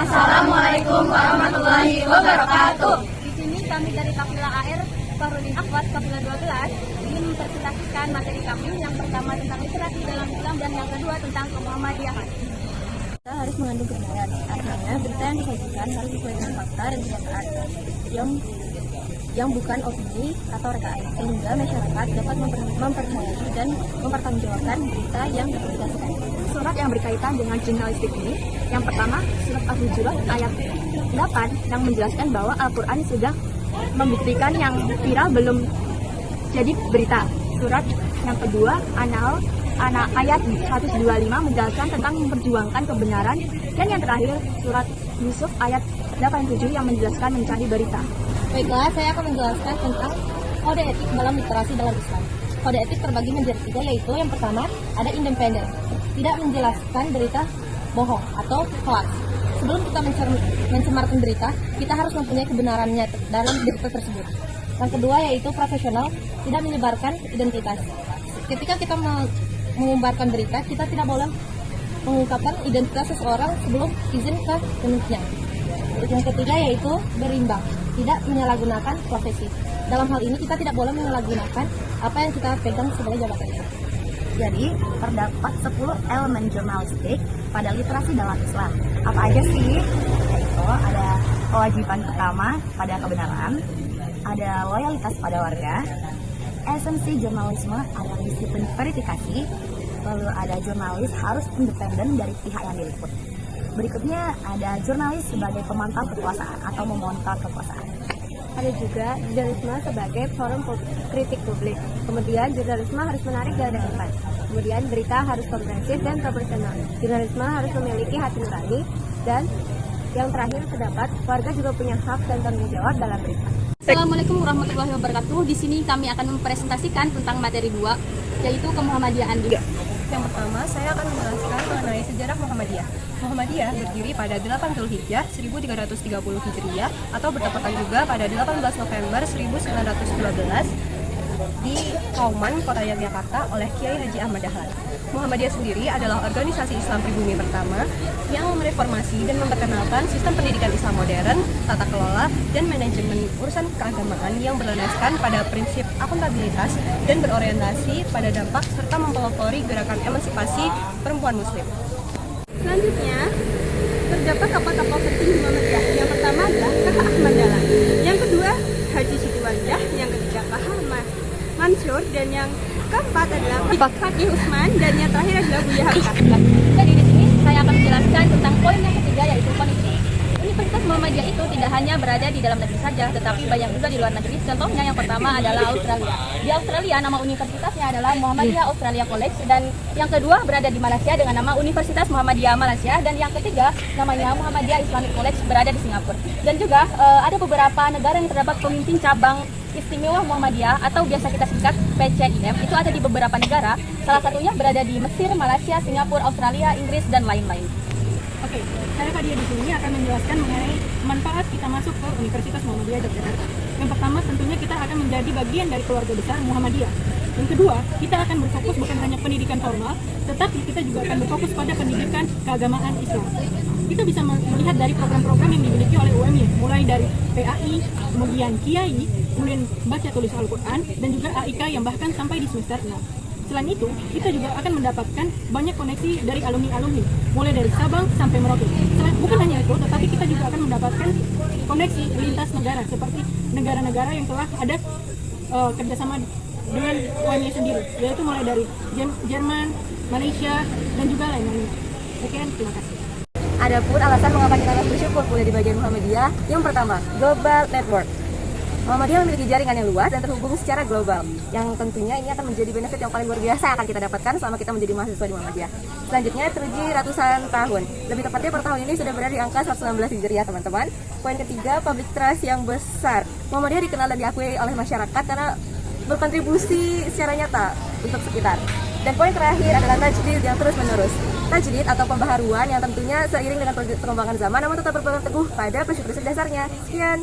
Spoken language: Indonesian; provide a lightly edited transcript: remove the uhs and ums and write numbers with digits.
Assalamualaikum warahmatullahi wabarakatuh. Di sini kami dari Kapila AR Farudin Akhwat Kapila 12 ingin mempresentasikan materi kami yang pertama tentang literasi dalam Islam dan yang kedua tentang kemuhammadiyahan. Kita harus mengandung kebenaran, artinya berita yang disajikan harus sesuai dengan fakta dan kenyataan yang bukan opini atau rekaan, sehingga masyarakat dapat mempercayai dan mempertanggungjawabkan berita yang dipublikasikan. Surat yang berkaitan dengan jurnalistik ini, yang pertama surat Al-Hujurat ayat 8 yang menjelaskan bahwa Al-Quran sudah membuktikan yang viral belum jadi berita. Surat yang kedua ayat 125 menjelaskan tentang memperjuangkan kebenaran, dan yang terakhir surat Yusuf ayat 87 yang menjelaskan mencari berita. Baiklah, saya akan menjelaskan tentang kode etik dalam literasi dalam Islam. Kode etik terbagi menjadi 3, yaitu yang pertama ada independen, tidak menjelaskan berita bohong atau hoax. Sebelum kita mencemarkan berita, kita harus mempunyai kebenarannya dalam berita tersebut. Yang kedua yaitu profesional, tidak menyebarkan identitas. Ketika kita mengumbarkan berita, kita tidak boleh mengungkapkan identitas seseorang sebelum izin ke pemiliknya. Yang ketiga yaitu berimbang, tidak menyalahgunakan profesi. Dalam hal ini kita tidak boleh menyalahgunakan apa yang kita pegang sebagai jabatan itu. Jadi, terdapat 10 elemen jurnalistik pada literasi dalam Islam. Apa aja sih? Yaitu ada kewajiban pertama pada kebenaran, ada loyalitas pada warga, esensi jurnalisme ada disiplin verifikasi, lalu ada jurnalis harus independen dari pihak yang diliput. Berikutnya ada jurnalis sebagai pemantau kekuasaan atau memonitor kekuasaan. Ada juga jurnalisme sebagai forum kritik publik. Kemudian jurnalisme harus menarik dan relevan. Kemudian berita harus komprehensif dan proporsional. Jurnalisme harus memiliki hati nurani, dan yang terakhir terdapat warga juga punya hak dan tanggung jawab dalam berita. Assalamualaikum warahmatullahi wabarakatuh. Di sini kami akan mempresentasikan tentang materi 2, yaitu kemuhammadiyahan. Yang pertama, saya akan menjelaskan mengenai sejarah Muhammadiyah. Muhammadiyah berdiri pada 8 Zulhijjah 1330 Hijriah atau bertepatan juga pada 18 November 1912 di Kauman, Kota Yogyakarta oleh Kiai Haji Ahmad Dahlan. Muhammadiyah sendiri adalah organisasi Islam pribumi pertama yang mereformasi dan memperkenalkan sistem pendidikan Islam modern, tata kelola, dan manajemen urusan keagamaan yang berlandaskan pada prinsip akuntabilitas dan berorientasi pada dampak serta mempelopori gerakan emansipasi perempuan muslim. Selanjutnya, terdapat tokoh-tokoh penting Muhammadiyah. Yang pertama adalah Kakak Ahmad Dahlan, yang kedua Haji Siti Walidah, yang ketiga Kakak Mansur, dan yang keempat adalah Pak Haji Usman, dan yang terakhir adalah Buya Hamka. Jadi di sini saya akan menjelaskan tentang poin yang ketiga, yaitu koneksi. Universitas Muhammadiyah itu tidak hanya berada di dalam negeri saja, tetapi banyak juga di luar negeri. Contohnya yang pertama adalah Australia. Di Australia nama universitasnya adalah Muhammadiyah Australia College, dan yang kedua berada di Malaysia dengan nama Universitas Muhammadiyah Malaysia, dan yang ketiga namanya Muhammadiyah Islamic College berada di Singapura. Dan juga ada beberapa negara yang terdapat pemimpin cabang Istimewa Muhammadiyah atau biasa kita singkat PCIM, itu ada di beberapa negara. Salah satunya berada di Mesir, Malaysia, Singapura, Australia, Inggris, dan lain-lain. Oke, saya Fadia di sini akan menjelaskan mengenai manfaat kita masuk ke Universitas Muhammadiyah Yogyakarta. Yang pertama, tentunya kita akan menjadi bagian dari keluarga besar Muhammadiyah. Yang kedua, kita akan berfokus bukan hanya pendidikan formal, tetapi kita juga akan berfokus pada pendidikan keagamaan Islam. Kita bisa melihat dari program-program yang dimiliki oleh UMY, mulai dari PAI, kemudian Kiai, kemudian baca tulis Al-Quran, dan juga AIK yang bahkan sampai di semester 6. Selain itu, kita juga akan mendapatkan banyak koneksi dari alumni-alumni, mulai dari Sabang sampai Merauke. Bukan hanya itu, tetapi kita juga akan mendapatkan koneksi lintas negara, seperti negara-negara yang telah ada kerjasama dengan UMY sendiri, yaitu mulai dari Jerman, Malaysia, dan juga lain-lainnya. Sekian, terima kasih. Adapun alasan mengapa kita harus bersyukur kuliah di bagian Muhammadiyah, yang pertama, global network. Muhammadiyah memiliki jaringan yang luas dan terhubung secara global, yang tentunya ini akan menjadi benefit yang paling luar biasa yang akan kita dapatkan selama kita menjadi mahasiswa di Muhammadiyah. Selanjutnya, teruji ratusan tahun. Lebih tepatnya per tahun ini sudah berada di angka 116 Hijriah, teman-teman. Poin ketiga, public trust yang besar. Muhammadiyah dikenal dan diakui oleh masyarakat karena berkontribusi secara nyata untuk sekitar. Dan poin terakhir adalah tajdid yang terus menerus. Tajdid atau pembaharuan yang tentunya seiring dengan perkembangan zaman namun tetap berpegang teguh pada prinsip-prinsip dasarnya. Sekian.